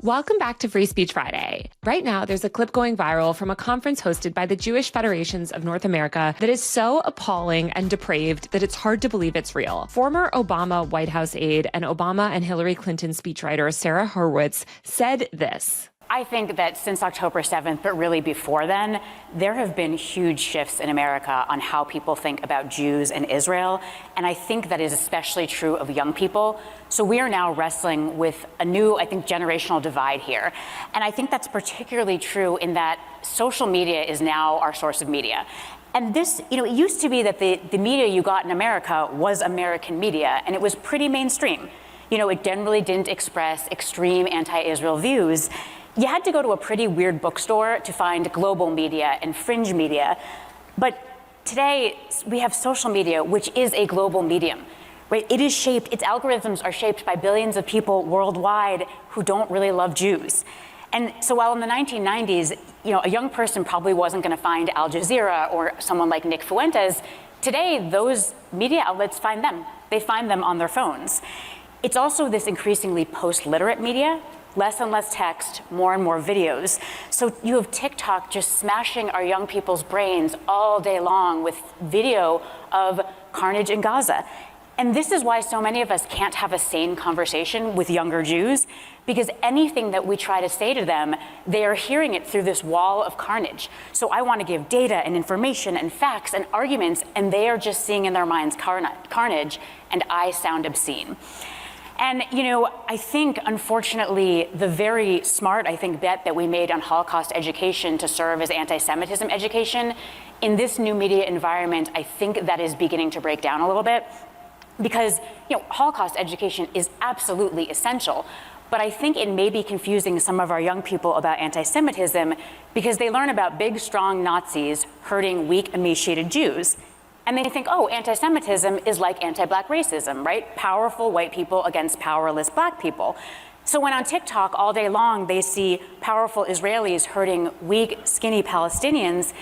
Welcome back to Free Speech Friday. Right now, there's a clip going viral from a conference hosted by the Jewish Federations of North America that is so appalling and depraved that it's hard to believe it's real. Former Obama White House aide and Obama and Hillary Clinton speechwriter Sarah Hurwitz said this. I think that since October 7th, but really before then, there have been huge shifts in America on how people think about Jews and Israel. And I think that is especially true of young people. So we are now wrestling with a new, generational divide here. And I think that's particularly true in that social media is now our source of media. And this, it used to be that the media you got in America was American media, and it was pretty mainstream. It generally didn't express extreme anti-Israel views. You had to go to a pretty weird bookstore to find global media and fringe media. But today, we have social media, which is a global medium, right? Its algorithms are shaped by billions of people worldwide who don't really love Jews. And so while in the 1990s, a young person probably wasn't going to find Al Jazeera or someone like Nick Fuentes, today, those media outlets find them. They find them on their phones. It's also this increasingly post-literate media, less and less text, more and more videos. So you have TikTok just smashing our young people's brains all day long with video of carnage in Gaza. And this is why so many of us can't have a sane conversation with younger Jews, because anything that we try to say to them, they are hearing it through this wall of carnage. So I want to give data and information and facts and arguments, and they are just seeing in their minds carnage, and I sound obscene. And, I think, unfortunately, the very smart, bet that we made on Holocaust education to serve as anti-Semitism education, in this new media environment, I think that is beginning to break down a little bit. Because, Holocaust education is absolutely essential. But I think it may be confusing some of our young people about anti-Semitism because they learn about big, strong Nazis hurting weak, emaciated Jews. And they think, anti-Semitism is like anti-black racism, right? Powerful white people against powerless black people. So when on TikTok all day long they see powerful Israelis hurting weak, skinny Palestinians,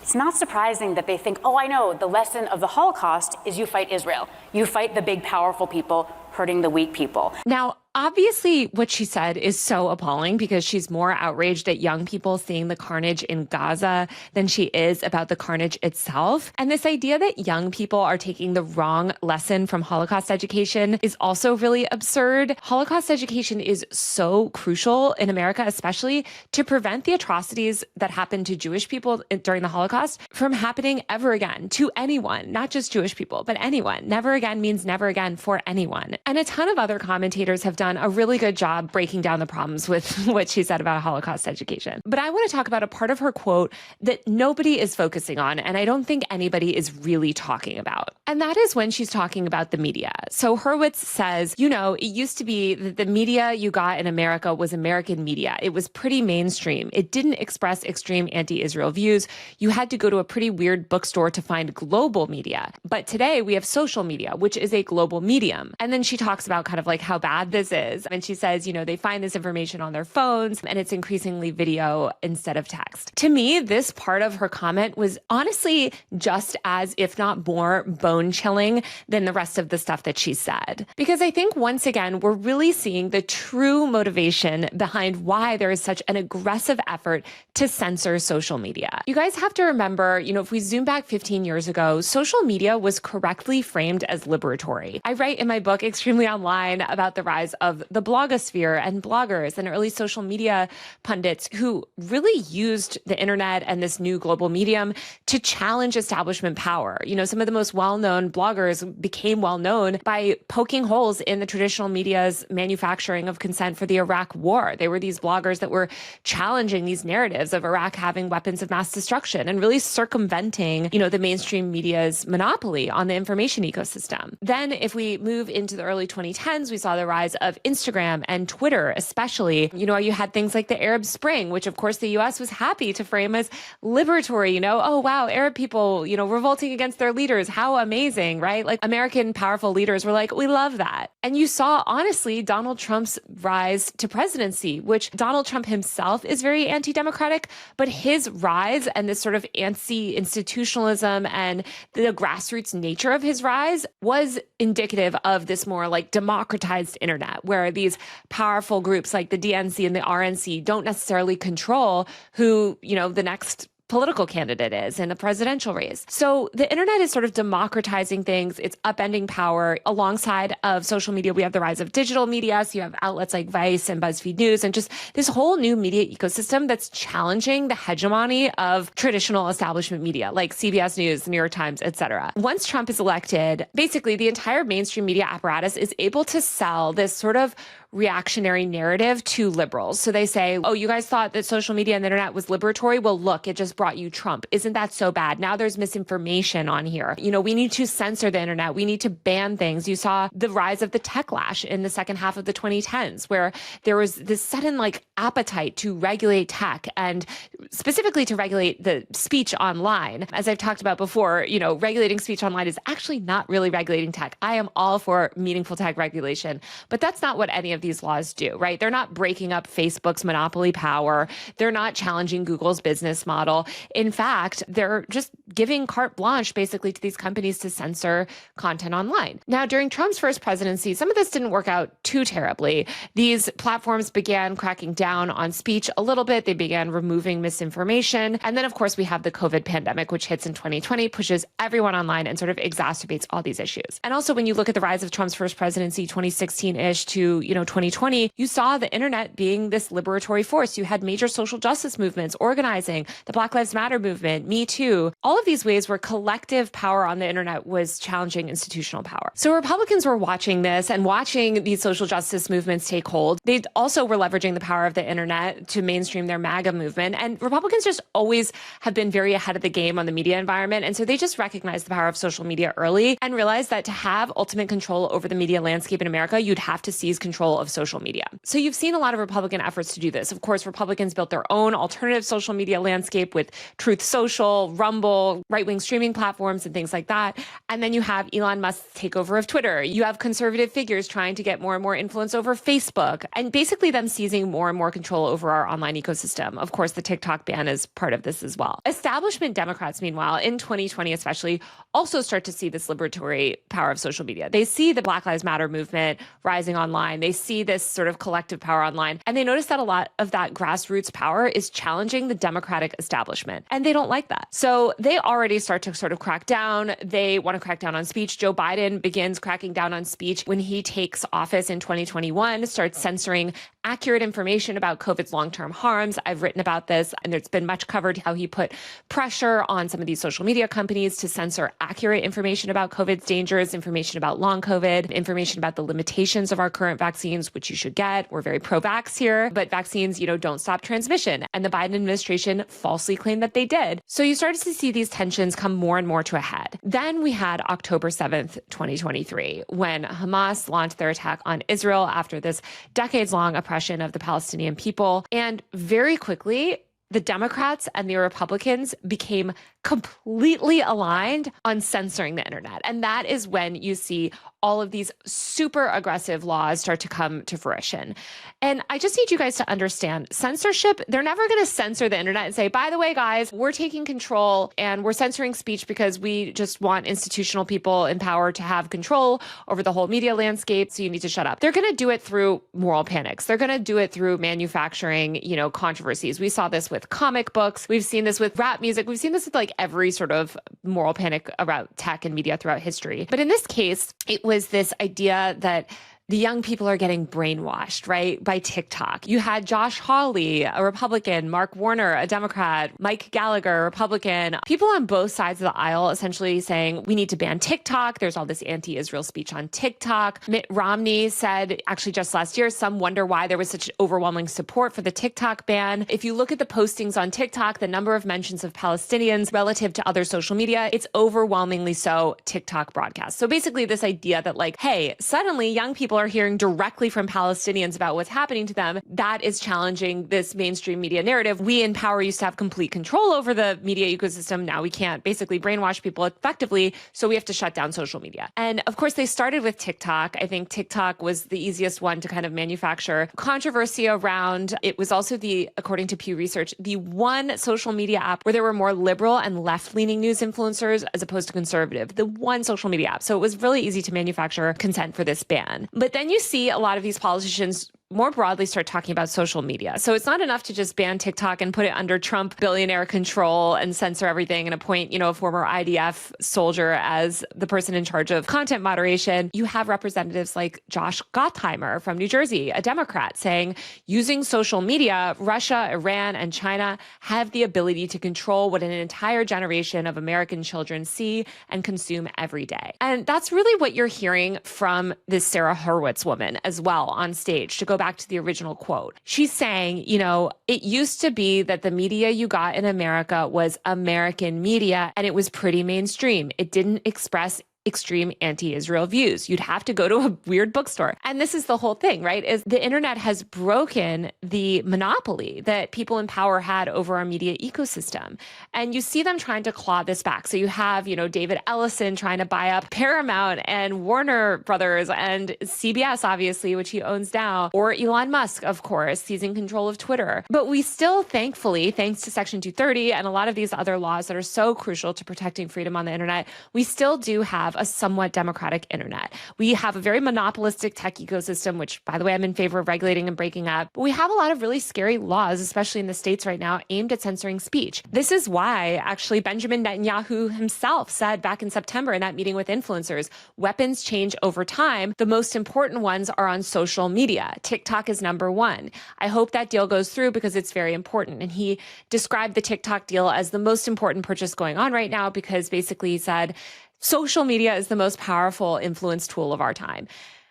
it's not surprising that they think, I know, the lesson of the Holocaust is you fight Israel. You fight the big, powerful people hurting the weak people. Now, obviously, what she said is so appalling because she's more outraged at young people seeing the carnage in Gaza than she is about the carnage itself. And this idea that young people are taking the wrong lesson from Holocaust education is also really absurd. Holocaust education is so crucial in America, especially to prevent the atrocities that happened to Jewish people during the Holocaust from happening ever again to anyone, not just Jewish people, but anyone. Never again means never again for anyone. And a ton of other commentators have done a really good job breaking down the problems with what she said about Holocaust education. But I want to talk about a part of her quote that nobody is focusing on, and I don't think anybody is really talking about. And that is when she's talking about the media. So Hurwitz says, it used to be that the media you got in America was American media. It was pretty mainstream. It didn't express extreme anti-Israel views. You had to go to a pretty weird bookstore to find global media. But today we have social media, which is a global medium. And then she talks about kind of like how bad this is. And she says, they find this information on their phones and it's increasingly video instead of text. To me, this part of her comment was honestly just as, if not more, bone-chilling than the rest of the stuff that she said. Because I think, once again, we're really seeing the true motivation behind why there is such an aggressive effort to censor social media. You guys have to remember, if we zoom back 15 years ago, social media was correctly framed as liberatory. I write in my book, Extremely Online, about the rise of the blogosphere and bloggers and early social media pundits who really used the internet and this new global medium to challenge establishment power. Some of the most well-known bloggers became well-known by poking holes in the traditional media's manufacturing of consent for the Iraq war. They were these bloggers that were challenging these narratives of Iraq having weapons of mass destruction and really circumventing, the mainstream media's monopoly on the information ecosystem. Then if we move into the early 2010s, we saw the rise of Instagram and Twitter, especially. You had things like the Arab Spring, which of course the US was happy to frame as liberatory, oh wow, Arab people, revolting against their leaders. How amazing, right? Like American powerful leaders were like, we love that. And you saw, honestly, Donald Trump's rise to presidency, which Donald Trump himself is very anti-democratic, but his rise and this sort of anti-institutionalism and the grassroots nature of his rise was indicative of this more like democratized internet, internet, where these powerful groups like the DNC and the RNC don't necessarily control who, the next political candidate is in a presidential race. So the internet is sort of democratizing things. It's upending power. Alongside of social media, we have the rise of digital media. So you have outlets like Vice and BuzzFeed News and just this whole new media ecosystem that's challenging the hegemony of traditional establishment media like CBS News, the New York Times, et cetera. Once Trump is elected, basically the entire mainstream media apparatus is able to sell this sort of reactionary narrative to liberals. So they say, oh, you guys thought that social media and the internet was liberatory? Well, look, it just brought you Trump. Isn't that so bad? Now there's misinformation on here. We need to censor the internet. We need to ban things. You saw the rise of the techlash in the second half of the 2010s, where there was this sudden appetite to regulate tech and specifically to regulate the speech online. As I've talked about before, regulating speech online is actually not really regulating tech. I am all for meaningful tech regulation, but that's not what any of these laws do, right? They're not breaking up Facebook's monopoly power. They're not challenging Google's business model. In fact, they're just giving carte blanche basically to these companies to censor content online. Now, during Trump's first presidency, some of this didn't work out too terribly. These platforms began cracking down on speech a little bit. They began removing misinformation. And then, of course, we have the COVID pandemic, which hits in 2020, pushes everyone online and sort of exacerbates all these issues. And also, when you look at the rise of Trump's first presidency, 2016-ish to, 2020, you saw the internet being this liberatory force. You had major social justice movements organizing, the Black Lives Matter movement, Me Too, all of these ways where collective power on the internet was challenging institutional power. So Republicans were watching this and watching these social justice movements take hold. They also were leveraging the power of the internet to mainstream their MAGA movement. And Republicans just always have been very ahead of the game on the media environment. And so they just recognized the power of social media early and realized that to have ultimate control over the media landscape in America, you'd have to seize control of social media. So you've seen a lot of Republican efforts to do this. Of course, Republicans built their own alternative social media landscape with Truth Social, Rumble, right-wing streaming platforms, and things like that. And then you have Elon Musk's takeover of Twitter. You have conservative figures trying to get more and more influence over Facebook, and basically them seizing more and more control over our online ecosystem. Of course, the TikTok ban is part of this as well. Establishment Democrats, meanwhile, in 2020 especially, also start to see this liberatory power of social media. They see the Black Lives Matter movement rising online. They see this sort of collective power online. And they notice that a lot of that grassroots power is challenging the Democratic establishment. And they don't like that. So they already start to sort of crack down. They want to crack down on speech. Joe Biden begins cracking down on speech when he takes office in 2021, starts censoring accurate information about COVID's long-term harms. I've written about this, and there's been much covered how he put pressure on some of these social media companies to censor accurate information about COVID's dangers, information about long COVID, information about the limitations of our current vaccines, which you should get. We're very pro-vax here, but vaccines, don't stop transmission. And the Biden administration falsely claimed that they did. So you started to see these tensions come more and more to a head. Then we had October 7th, 2023, when Hamas launched their attack on Israel after this decades-long oppression of the Palestinian people. And very quickly, the Democrats and the Republicans became completely aligned on censoring the internet. And that is when you see all of these super aggressive laws start to come to fruition. And I just need you guys to understand censorship. They're never going to censor the internet and say, by the way, guys, we're taking control and we're censoring speech because we just want institutional people in power to have control over the whole media landscape. So you need to shut up. They're going to do it through moral panics. They're going to do it through manufacturing, controversies. We saw this with comic books. We've seen this with rap music. We've seen this with every sort of moral panic about tech and media throughout history. But in this case, it was this idea that the young people are getting brainwashed, right, by TikTok. You had Josh Hawley, a Republican, Mark Warner, a Democrat, Mike Gallagher, a Republican, people on both sides of the aisle essentially saying, we need to ban TikTok. There's all this anti-Israel speech on TikTok. Mitt Romney said, actually just last year, some wonder why there was such overwhelming support for the TikTok ban. If you look at the postings on TikTok, the number of mentions of Palestinians relative to other social media, it's overwhelmingly so TikTok broadcasts. So basically this idea that hey, suddenly young people are hearing directly from Palestinians about what's happening to them, that is challenging this mainstream media narrative. We in power used to have complete control over the media ecosystem. Now we can't basically brainwash people effectively, so we have to shut down social media. And of course, they started with TikTok. I think TikTok was the easiest one to kind of manufacture controversy around. It was also according to Pew Research, the one social media app where there were more liberal and left-leaning news influencers as opposed to conservative, the one social media app. So it was really easy to manufacture consent for this ban. But But then you see a lot of these politicians more broadly start talking about social media. So it's not enough to just ban TikTok and put it under Trump billionaire control and censor everything and appoint, a former IDF soldier as the person in charge of content moderation. You have representatives like Josh Gottheimer from New Jersey, a Democrat, saying using social media, Russia, Iran, and China have the ability to control what an entire generation of American children see and consume every day. And that's really what you're hearing from this Sarah Hurwitz woman as well on stage, to go back to the original quote. She's saying, it used to be that the media you got in America was American media, and it was pretty mainstream. It didn't express extreme anti-Israel views. You'd have to go to a weird bookstore. And this is the whole thing, right? Is the internet has broken the monopoly that people in power had over our media ecosystem. And you see them trying to claw this back. So you have, David Ellison trying to buy up Paramount and Warner Brothers and CBS, obviously, which he owns now, or Elon Musk, of course, seizing control of Twitter. But we still, thankfully, thanks to Section 230 and a lot of these other laws that are so crucial to protecting freedom on the internet, we still do have a somewhat democratic internet. We have a very monopolistic tech ecosystem, which, by the way, I'm in favor of regulating and breaking up. But we have a lot of really scary laws, especially in the States right now, aimed at censoring speech. This is why, actually, Benjamin Netanyahu himself said back in September in that meeting with influencers, weapons change over time. The most important ones are on social media. TikTok is number one. I hope that deal goes through because it's very important. And he described the TikTok deal as the most important purchase going on right now because basically he said, social media is the most powerful influence tool of our time.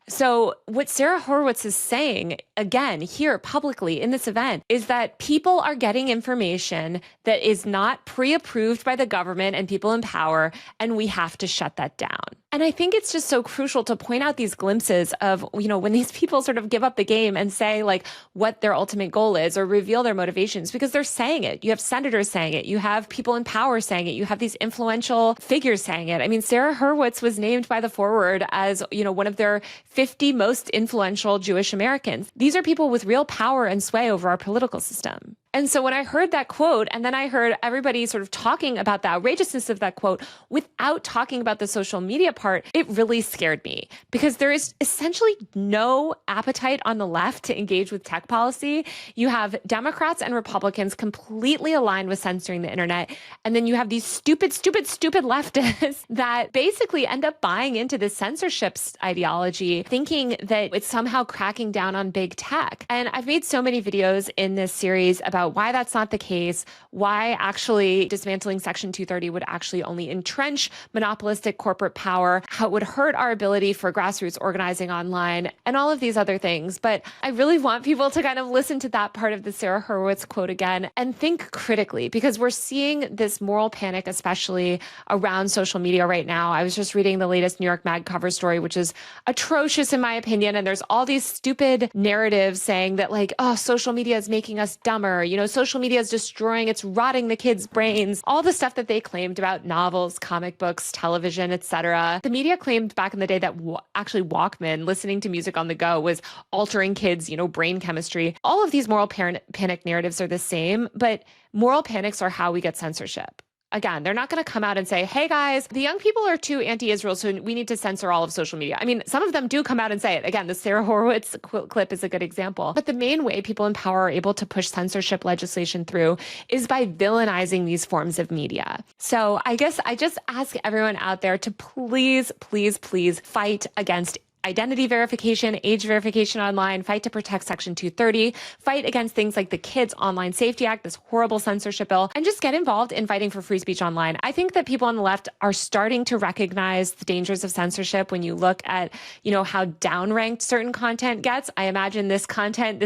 So what Sarah Hurwitz is saying, again, here publicly in this event, is that people are getting information that is not pre-approved by the government and people in power, and we have to shut that down. And I think it's just so crucial to point out these glimpses of, when these people sort of give up the game and say what their ultimate goal is or reveal their motivations, because they're saying it. You have senators saying it. You have people in power saying it. You have these influential figures saying it. I mean, Sarah Hurwitz was named by the Forward as, one of their 50 most influential Jewish Americans. These are people with real power and sway over our political system. And so when I heard that quote, and then I heard everybody sort of talking about the outrageousness of that quote without talking about the social media part, it really scared me because there is essentially no appetite on the left to engage with tech policy. You have Democrats and Republicans completely aligned with censoring the internet. And then you have these stupid leftists that basically end up buying into this censorship ideology, thinking that it's somehow cracking down on big tech. And I've made so many videos in this series about why that's not the case, why actually dismantling Section 230 would actually only entrench monopolistic corporate power, how it would hurt our ability for grassroots organizing online, and all of these other things. But I really want people to kind of listen to that part of the Sarah Hurwitz quote again and think critically, because we're seeing this moral panic, especially around social media right now. I was just reading the latest New York Mag cover story, which is atrocious in my opinion. And there's all these stupid narratives saying that social media is making us dumber. Social media is destroying, it's rotting the kids' brains, all the stuff that they claimed about novels, comic books, television, etc. The media claimed back in the day that actually Walkman, listening to music on the go, was altering kids', brain chemistry. All of these moral panic narratives are the same, but moral panics are how we get censorship. Again, they're not going to come out and say, hey guys, the young people are too anti-Israel, so we need to censor all of social media. I mean, some of them do come out and say it. Again, the Sarah Hurwitz clip is a good example. But the main way people in power are able to push censorship legislation through is by villainizing these forms of media. So I guess I just ask everyone out there to please, please, please fight against identity verification, age verification online, fight to protect Section 230, fight against things like the Kids Online Safety Act, this horrible censorship bill, and just get involved in fighting for free speech online. I think that people on the left are starting to recognize the dangers of censorship when you look at, how downranked certain content gets. I imagine this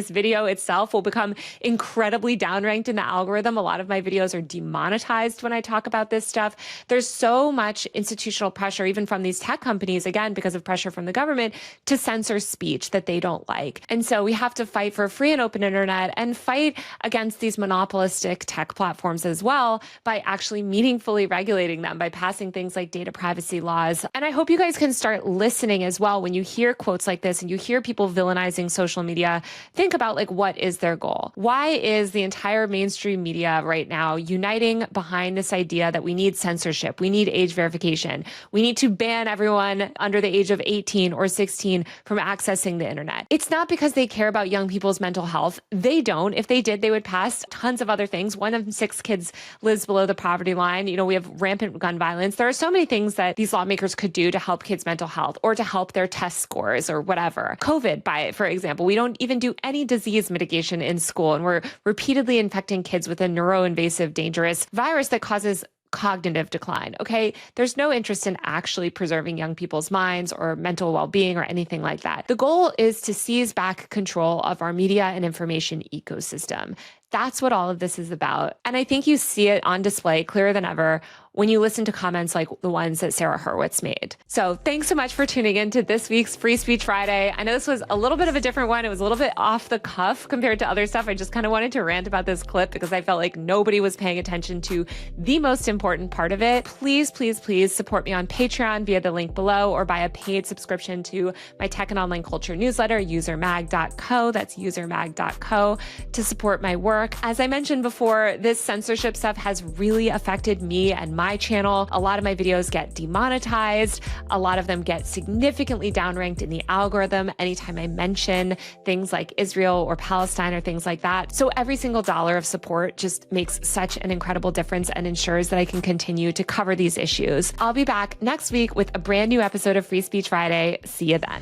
video itself will become incredibly downranked in the algorithm. A lot of my videos are demonetized when I talk about this stuff. There's so much institutional pressure, even from these tech companies, again, because of pressure from the government, to censor speech that they don't like. And so we have to fight for a free and open internet and fight against these monopolistic tech platforms as well by actually meaningfully regulating them, by passing things like data privacy laws. And I hope you guys can start listening as well when you hear quotes like this and you hear people villainizing social media. Think about what is their goal? Why is the entire mainstream media right now uniting behind this idea that we need censorship, we need age verification, we need to ban everyone under the age of 18 or 16 from accessing the internet. It's not because they care about young people's mental health. They don't. If they did, they would pass tons of other things. 1 of 6 kids lives below the poverty line. You know, we have rampant gun violence. There are so many things that these lawmakers could do to help kids' mental health or to help their test scores or whatever. COVID, for example, we don't even do any disease mitigation in school, and we're repeatedly infecting kids with a neuroinvasive, dangerous virus that causes cognitive decline. Okay. There's no interest in actually preserving young people's minds or mental well-being or anything like that. The goal is to seize back control of our media and information ecosystem. That's what all of this is about. And I think you see it on display clearer than ever when you listen to comments like the ones that Sarah Hurwitz made. So thanks so much for tuning in to this week's Free Speech Friday. I know this was a little bit of a different one. It was a little bit off the cuff compared to other stuff. I just kind of wanted to rant about this clip because I felt like nobody was paying attention to the most important part of it. Please, please, please support me on Patreon via the link below or buy a paid subscription to my tech and online culture newsletter, usermag.co. That's usermag.co to support my work. As I mentioned before, this censorship stuff has really affected me and my channel. A lot of my videos get demonetized. A lot of them get significantly downranked in the algorithm anytime I mention things like Israel or Palestine or things like that. So every single dollar of support just makes such an incredible difference and ensures that I can continue to cover these issues. I'll be back next week with a brand new episode of Free Speech Friday. See you then.